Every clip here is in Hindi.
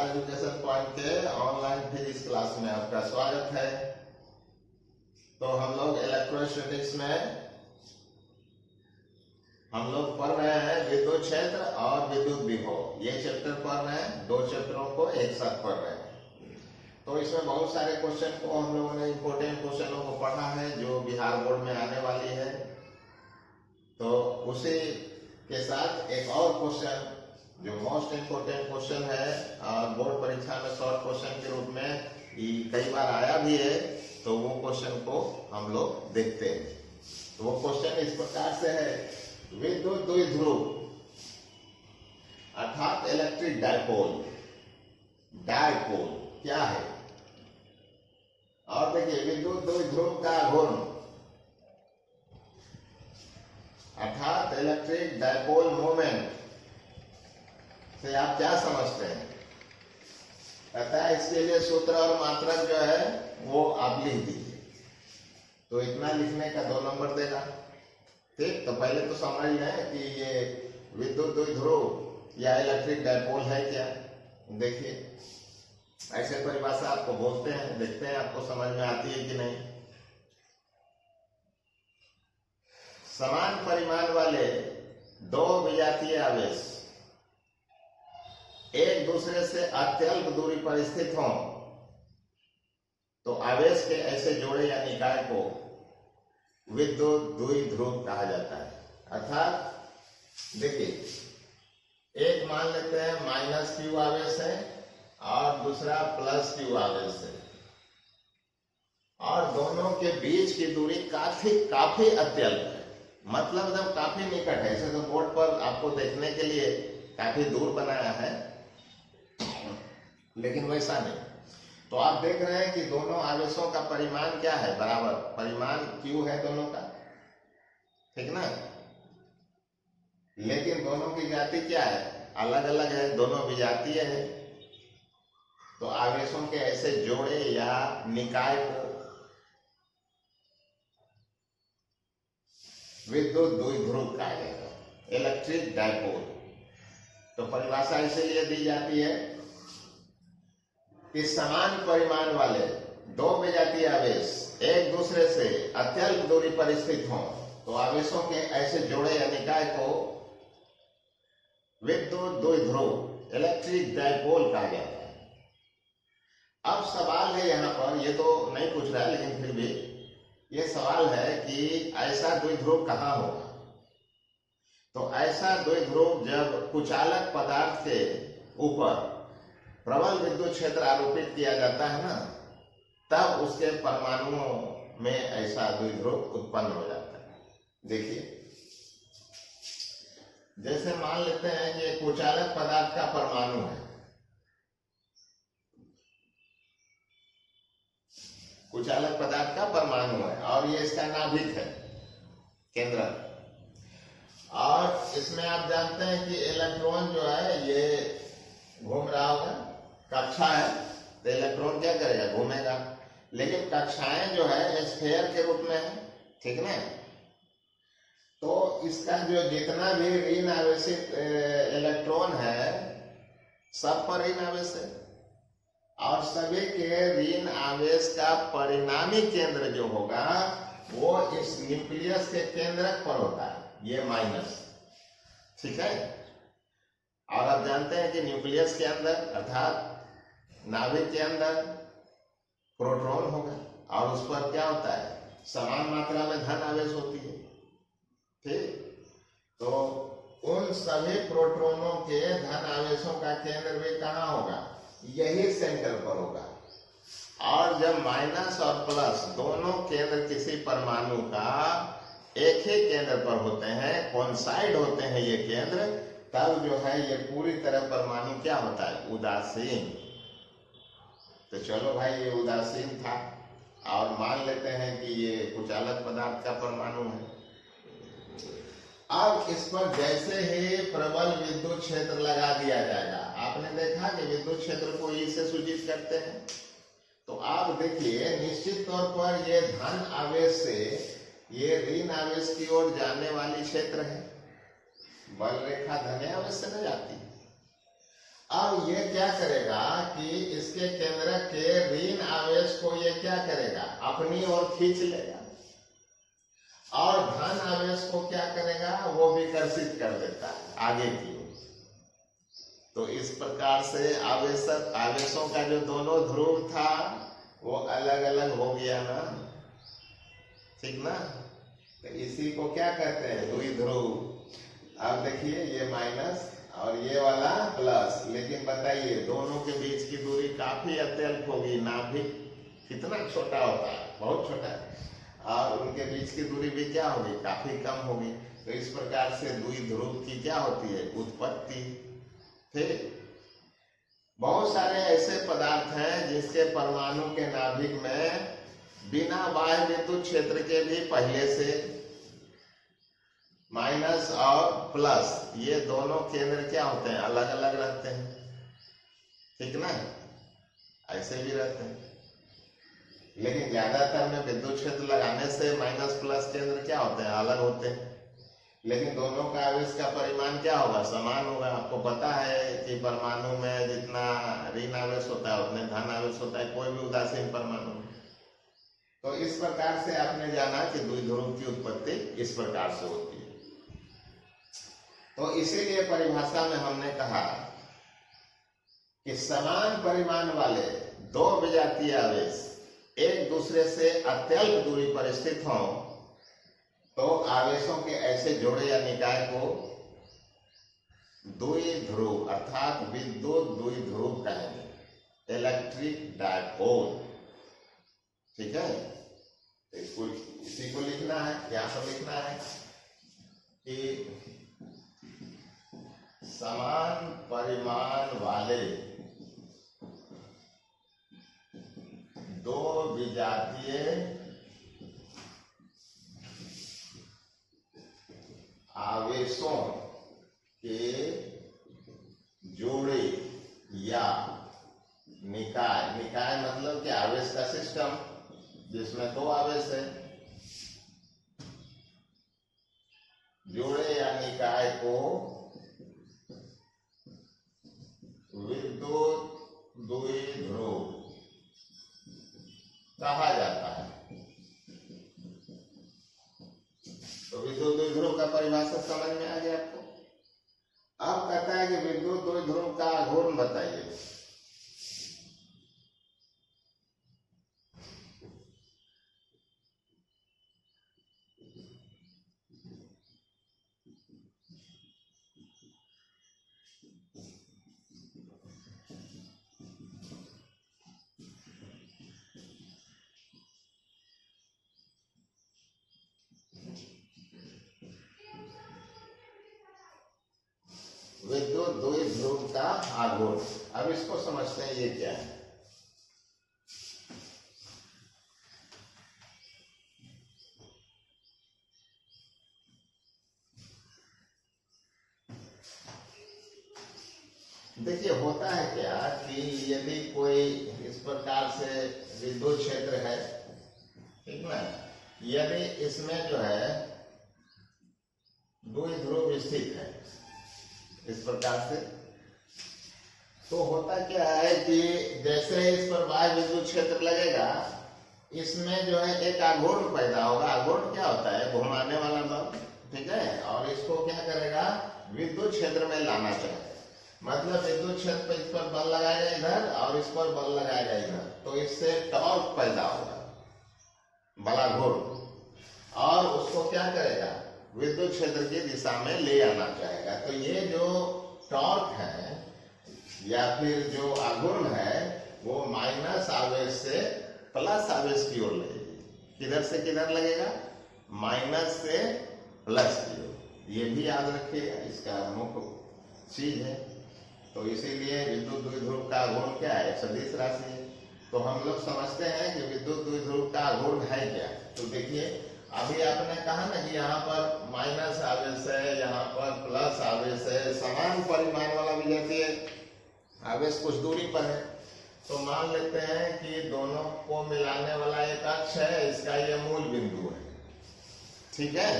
स्टार एजुकेशन पॉइंट के ऑनलाइन फिजिक्स क्लास में आपका स्वागत है। तो हम लोग इलेक्ट्रोस्टैटिक्स में हम लोग पढ़ रहे हैं विद्युत क्षेत्र और विद्युत विभव। ये चैप्टर पढ़ रहे हैं, दो चैप्टरों को एक साथ पढ़ रहे हैं। तो इसमें बहुत सारे क्वेश्चन को हम लोगों ने इम्पोर्टेंट क्वेश्चनों को पढ़ा है जो बिहार बोर्ड में आने वाली है। तो उसी के साथ एक और क्वेश्चन जो मोस्ट इम्पोर्टेंट क्वेश्चन है और बोर्ड परीक्षा में शॉर्ट क्वेश्चन के रूप में कई बार आया भी है, तो वो क्वेश्चन को हम लोग देखते हैं। तो वो क्वेश्चन इस प्रकार से है, विद्युत द्विध्रुव अर्थात इलेक्ट्रिक डायपोल, डायपोल क्या है? और देखिए विद्युत द्विध्रुव का घूर्ण अर्थात इलेक्ट्रिक डायपोल मोमेंट से आप क्या समझते हैं? अतः इसके लिए सूत्र और मात्रक जो है वो आप लिख दीजिए। तो इतना लिखने का 2 नंबर देगा। ठीक, तो पहले तो समझ लें कि ये विद्युत द्विध्रुव या इलेक्ट्रिक डायपोल है क्या। देखिए ऐसे परिभाषा आपको बोलते हैं, देखते हैं आपको समझ में आती है कि नहीं। समान परिमाण वाले दो विजातीय आवेश एक दूसरे से अत्यल्प दूरी पर स्थित हों तो आवेश के ऐसे जोड़े या निकाय को विद्युत द्विध्रुव कहा जाता है। अर्थात देखिए एक मान लेते हैं माइनस क्यू आवेश है और दूसरा प्लस क्यू आवेश है और दोनों के बीच की दूरी काफी अत्यल्प है, मतलब जब काफी निकट है। ऐसे तो बोर्ड पर आपको देखने के लिए काफी दूर बनाया है, लेकिन वैसा नहीं। तो आप देख रहे हैं कि दोनों आवेशों का परिमाण क्या है, बराबर परिमाण Q है दोनों का, ठीक ना। लेकिन दोनों की जाति क्या है, अलग अलग है, दोनों विजातीय है। तो आवेशों के ऐसे जोड़े या निकाय को विद्युत द्विध्रुव कहा जाएगा, इलेक्ट्रिक डायपोल। तो परिभाषा इसीलिए दी जाती है कि समान परिमाण वाले दो विजातीय आवेश एक दूसरे से अत्यल्प दूरी पर स्थित हों तो आवेशों के ऐसे जोड़े या निकाय को विद्युत द्विध्रुव इलेक्ट्रिक डायपोल कहा जाता है। अब सवाल है यहाँ पर, ये तो नहीं पूछ रहा है लेकिन फिर भी ये सवाल है कि ऐसा द्विध्रुव कहाँ होगा। तो ऐसा द्विध्रुव जब कुचालक पदार्थ के ऊपर प्रबल विद्युत क्षेत्र आरोपित किया जाता है ना, तब उसके परमाणुओं में ऐसा द्विध्रुव उत्पन्न हो जाता है। देखिए जैसे मान लेते हैं कि कुचालक पदार्थ का परमाणु है, कुचालक पदार्थ का परमाणु है और ये इसका नाभिक है, केंद्रक। और इसमें आप जानते हैं कि इलेक्ट्रॉन जो है ये घूम रहा होगा, कक्षा है तो इलेक्ट्रॉन क्या करेगा, घूमेगा। लेकिन कक्षाएं जो है स्फीयर के रूप में है, ठीक ना। तो इसका जो जितना भी ऋण आवेशित इलेक्ट्रॉन है सब पर ऋण आवेश है और सभी के ऋण आवेश का परिणामी केंद्र जो होगा वो इस न्यूक्लियस के केंद्रक पर होता है, ये माइनस, ठीक है। और आप जानते हैं कि न्यूक्लियस के अंदर अर्थात नाभिक के अंदर प्रोटॉन होगा और उस पर क्या होता है, समान मात्रा में धन आवेश होती है, ठीक। तो उन सभी प्रोटॉनों के धन आवेशों का केंद्र भी कहाँ होगा, यही सेंटर पर होगा। और जब माइनस और प्लस दोनों केंद्र किसी परमाणु का एक ही केंद्र पर होते हैं, कोइंसाइड होते हैं ये केंद्र, तब जो है ये पूरी तरह परमाणु क्या होता है, उदासीन। तो चलो भाई ये उदासीन था और मान लेते हैं कि ये कुचालक पदार्थ का परमाणु है। अब इस पर जैसे ही प्रबल विद्युत क्षेत्र लगा दिया जाएगा, आपने देखा कि विद्युत क्षेत्र को ई से सूचित करते हैं। तो आप देखिए निश्चित तौर पर ये धन आवेश से ये ऋण आवेश की ओर जाने वाली क्षेत्र है, बल रेखा धन आवेश से न जाती। अब ये क्या करेगा कि इसके केंद्र के ऋण आवेश को ये क्या करेगा, अपनी ओर खींच लेगा, और धन आवेश को क्या करेगा, वो विकर्षित कर देता है आगे की ओर। तो इस प्रकार से आवेशों का जो दोनों ध्रुव था वो अलग अलग हो गया ना, ठीक ना। तो इसी को क्या कहते हैं, द्विध्रुव। अब देखिए ये माइनस और ये वाला प्लस, लेकिन बताइए दोनों के बीच की दूरी काफी अत्यल्प होगी, नाभिक कितना छोटा होता है, बहुत छोटा है, और उनके बीच की दूरी भी क्या होगी, काफी कम होगी। तो इस प्रकार से द्विध्रुव की क्या होती है, उत्पत्ति। फिर बहुत सारे ऐसे पदार्थ हैं जिसके परमाणु के नाभिक में बिना बाह्य विद्युत क्षेत्र के भी पहले से माइनस और प्लस ये दोनों केंद्र क्या होते हैं, अलग अलग रहते हैं, ठीक ना, ऐसे भी रहते हैं। लेकिन ज्यादातर में विद्युत क्षेत्र लगाने से माइनस प्लस केंद्र क्या होते हैं, अलग होते हैं। लेकिन दोनों का आवेश का परिमाण क्या होगा, समान होगा। आपको पता है कि परमाणु में जितना ऋण आवेश होता है उतने धन आवेश होता है, कोई भी उदासीन परमाणु। तो इस प्रकार से आपने जाना कि द्विध्रुव की उत्पत्ति इस प्रकार से होती है। तो इसीलिए परिभाषा में हमने कहा कि समान परिमाण वाले दो विजातीय आवेश एक दूसरे से अत्यल्प दूरी पर स्थित हों तो आवेशों के ऐसे जोड़े या निकाय को द्विध्रुव अर्थात विद्युत द्विध्रुव कहेंगे, इलेक्ट्रिक डायपोल, ठीक है। इसको इसी को लिखना है, क्या सब लिखना है कि समान परिमाण वाले दो विजातीय आवेशों के जोड़े या निकाय, निकाय मतलब कि आवेश का सिस्टम जिसमें दो आवेश है, जोड़े या निकाय को विद्युत द्विध्रुव कहा जाता है। तो विद्युत द्विध्रुव का परिभाषा समझ में आ गया आपको। अब कहता है कि विद्युत द्विध्रुव का आघूर्ण बताइए। विद्युत द्विध्रुव का आघूर्ण, अब इसको समझते हैं ये क्या है। देखिए होता है क्या कि यदि कोई इस प्रकार से विद्युत क्षेत्र है, ठीक ना, यदि इसमें जो है द्विध्रुव स्थित है इस प्रकार से, तो होता क्या है कि जैसे इस पर बाह्य विद्युत क्षेत्र लगेगा, इसमें जो है एक आघूर्ण पैदा होगा। आघूर्ण क्या होता है, घुमाने वाला बल, ठीक है, और इसको क्या करेगा, विद्युत क्षेत्र में लाना चाहिए। मतलब विद्युत क्षेत्र पर इस पर बल लगाएगा इधर और इस पर बल लगाएगा इधर, तो इससे टॉर्क पैदा होगा, बलाघूर्ण, और उसको क्या करेगा, विद्युत क्षेत्र की दिशा में ले आना चाहेगा। तो ये जो टॉर्क है या फिर जो आघूर्ण है वो माइनस आवेश से प्लस आवेश की ओर लगेगी। किधर से किधर लगेगा, माइनस से प्लस की ओर। ये भी याद रखिएगा, इसका मुख्य चीज है। तो इसीलिए विद्युत द्विध्रुव का आघूर्ण क्या है, सदिश राशि है। तो हम लोग समझते हैं कि विद्युत द्विध्रुव का आघूर्ण है क्या। तो देखिए अभी आपने कहा ना कि यहाँ पर माइनस आवेश है, यहाँ पर प्लस आवेश है, समान परिमाण वाला विजातीय आवेश कुछ दूरी पर है। तो मान लेते हैं कि दोनों को मिलाने वाला एक अक्ष है, इसका ये मूल बिंदु है, ठीक है।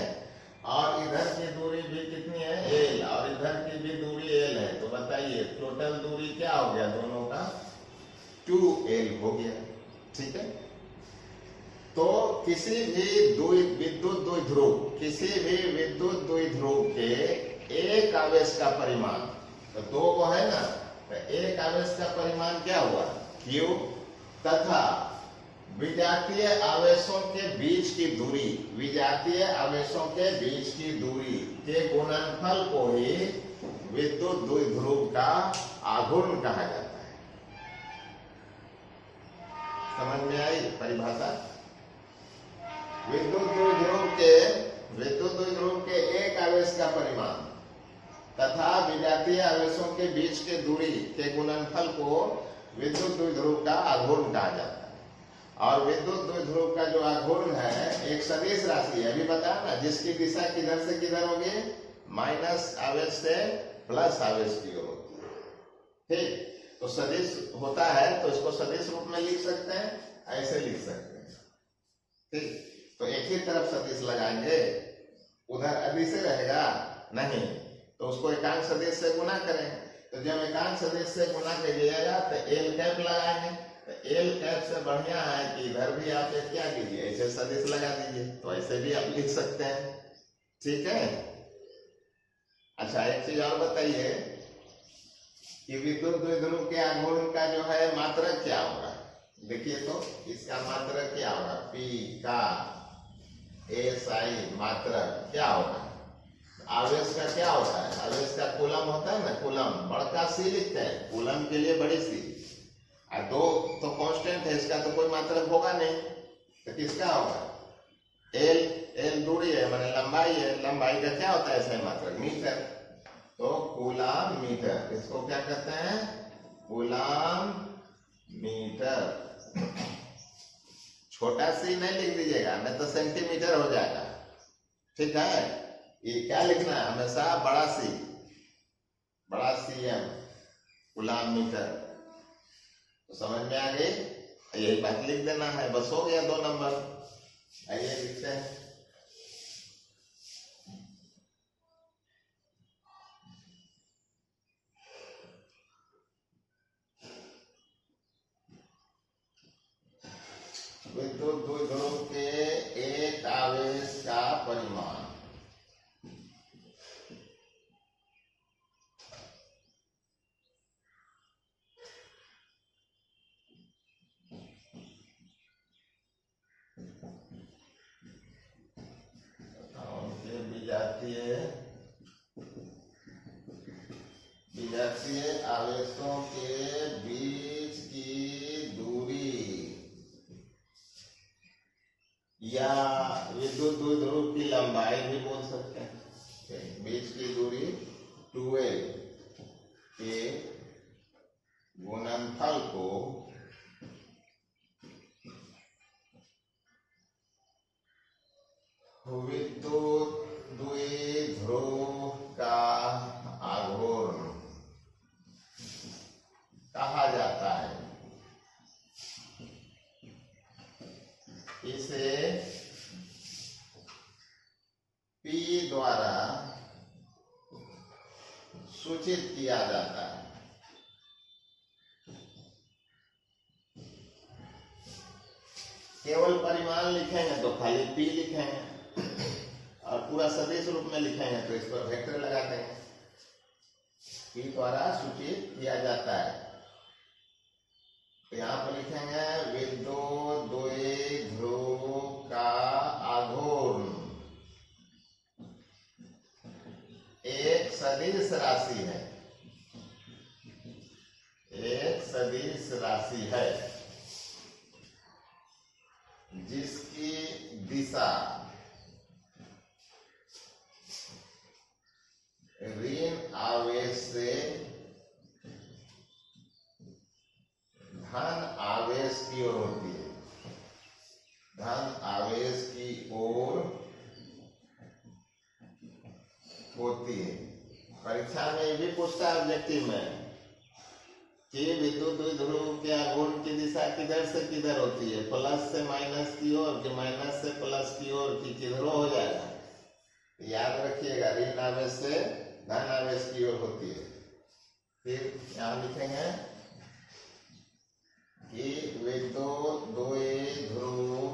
और इधर की दूरी भी कितनी है, एल, और इधर की भी दूरी एल है। तो बताइए टोटल दूरी क्या हो गया दोनों का, 2l हो गया। ठीक है, तो किसी भी विद्युत द्विध्रुव, किसी भी विद्युत द्विध्रुव के एक आवेश का परिमाण, तो दो को है ना, तो एक आवेश का परिमाण क्या हुआ, Q, तथा विजातीय आवेशों के बीच की दूरी, विजातीय आवेशों के बीच की दूरी के गुणनफल को ही विद्युत द्विध्रुव का आघूर्ण कहा जाता है। समझ में आई परिभाषा? विद्युत द्विध्रुव के एक आवेश का परिमाण तथा विजातीय आवेशों के बीच के दूरी के गुणनफल को विद्युत द्विध्रुव का आघूर्ण कहा जाता है। और विद्युत द्विध्रुव का जो आघूर्ण है एक सदिश राशि है, अभी बताया ना, जिसकी दिशा किधर से किधर होगी, माइनस आवेश से प्लस आवेश की ओर होती है। ठीक, तो सदिश होता है तो इसको सदिश रूप में लिख सकते हैं, ऐसे लिख सकते हैं। ठीक, तो एक ही तरफ सदिश लगाएंगे, उधर अदिश रहेगा नहीं, तो उसको एकांक सदिश से गुना करें। तो जब एकांक सदिश से गुना करिएगा तो एल कैप लगाएंगे, तो एल कैप से बढ़िया है कि इधर भी आप क्या कीजिए, ऐसे सदिश लगा दीजिए, तो ऐसे भी आप लिख सकते हैं। ठीक है, अच्छा एक चीज और बताइए कि विद्युत द्विध्रुव के आघूर्ण का जो है मात्रक क्या होगा, देखिए तो इसका मात्रक क्या होगा, पी का SI मात्रक क्या होगा, आवेश का क्या होता है, आवेश का कूलम होता है ना, कूलम बड़का सी लिखते हैं, कूलम के लिए बड़ी सी, और दो तो कांस्टेंट है, इसका तो कोई मात्रक होगा नहीं, तो किसका होगा, एल दूरी है माने लंबाई है, लंबाई का क्या होता है SI मात्रक, मीटर, तो कूलम मीटर, इसको क्या कहते हैं, कूलम मीटर। छोटा सी नहीं लिख दीजिएगा, नहीं तो सेंटीमीटर हो जाएगा। ठीक है, ये क्या लिखना है, हमेशा बड़ा सी, बड़ा CM, कूलम मीटर। तो समझ में आ गई, यही बात लिख देना है, बस हो गया 2 नंबर। आइए लिखते हैं, विद्युत द्विध्रुव के एक आवेश का परिमाण विजातीय आवेशों के बीच की दूरी या विद्युत द्विध्रुव की लंबाई भी बोल सकते हैं, बीच की दूरी 2l के गुणनफल को विद्युत द्विध्रुव का आघूर्ण कहा जाता है। इसे P द्वारा सूचित किया जाता है। केवल परिमाण लिखेंगे तो खाली P लिखेंगे, और पूरा सदिश रूप में लिखेंगे तो इस पर वेक्टर लगा देंगे। P द्वारा सूचित किया जाता है, तो यहाँ पर लिखेंगे विद्युत द्विध्रुव का आघूर्ण एक सदिश राशि है, एक सदिश राशि है जिसकी दिशा ऋण आवेश से धन आवेश की ओर होती है, धन आवेश की ओर होती है। परीक्षा में ये भी पूछता है ऑब्जेक्टिव में कि विद्युत द्विध्रुव के आघूर्ण की दिशा किधर से किधर होती है, प्लस से माइनस की ओर कि माइनस से प्लस की ओर, कि किधरों हो जाएगा। याद रखिएगा, ऋण आवेश से धन आवेश की ओर होती है। फिर यहाँ लिखेंगे कि विद्युत द्विध्रुव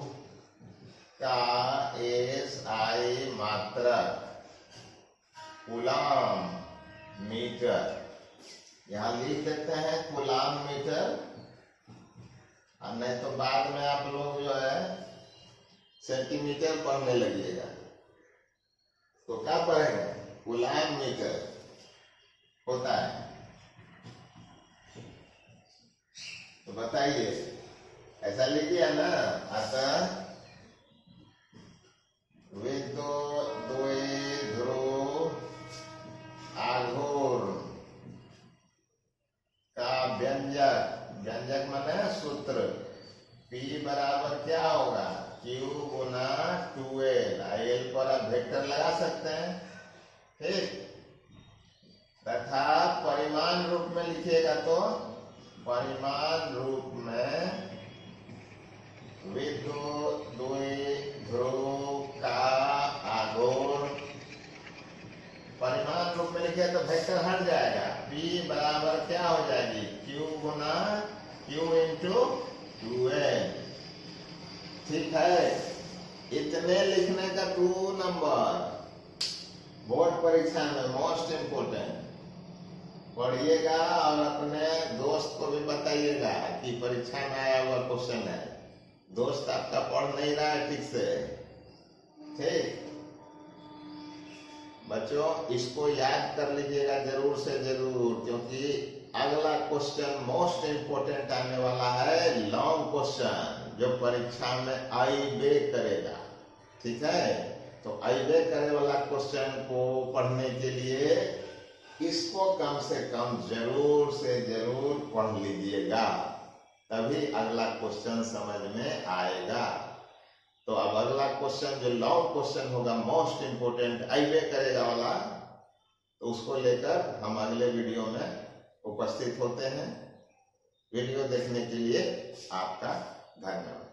का SI मात्रक कूलम मीटर, यहाँ लिख देते हैं कूलम मीटर, और नहीं तो बाद में आप लोग जो है सेंटीमीटर पढ़ने लगिएगा, तो क्या पढ़ेंगे, कूलम मीटर होता है। तो बताइए, ऐसा लिखिए ना, अतः विद्युत द्विध्रुव आघूर्ण का व्यंजक माने सूत्र, P बराबर क्या होगा, Q गुना 2L, L पर आप वेक्टर लगा सकते हैं, ठीक। तथा परिमाण रूप में लिखिएगा तो परिमाण रूप में विद्युत द्विध्रुव का आघूर्ण, परिमाण रूप में लिखे तो वेक्टर हट जाएगा, P बराबर क्या हो जाएगी, Q गुना Q इंटू 2L, ठीक है। इतने लिखने का 2 नंबर बोर्ड परीक्षा में मोस्ट इम्पोर्टेंट, पढ़िएगा और अपने दोस्त को भी बताइएगा कि परीक्षा में आया हुआ क्वेश्चन है। दोस्त आपका पढ़ नहीं रहा है ठीक से, ठीक। बच्चों इसको याद कर लीजिएगा जरूर से जरूर, क्योंकि अगला क्वेश्चन मोस्ट इम्पोर्टेंट आने वाला है, लॉन्ग क्वेश्चन, जो परीक्षा में आईबे करेगा, ठीक है। तो आईबे करे वाला क्वेश्चन को पढ़ने के लिए इसको कम से कम जरूर से जरूर पढ़ लीजिएगा, तभी अगला क्वेश्चन समझ में आएगा। तो अब अगला क्वेश्चन जो लॉन्ग क्वेश्चन होगा, मोस्ट इम्पोर्टेंट आईबे करेगा वाला, तो उसको लेकर हम अगले वीडियो में उपस्थित होते हैं। वीडियो देखने के लिए आपका धन्यवाद।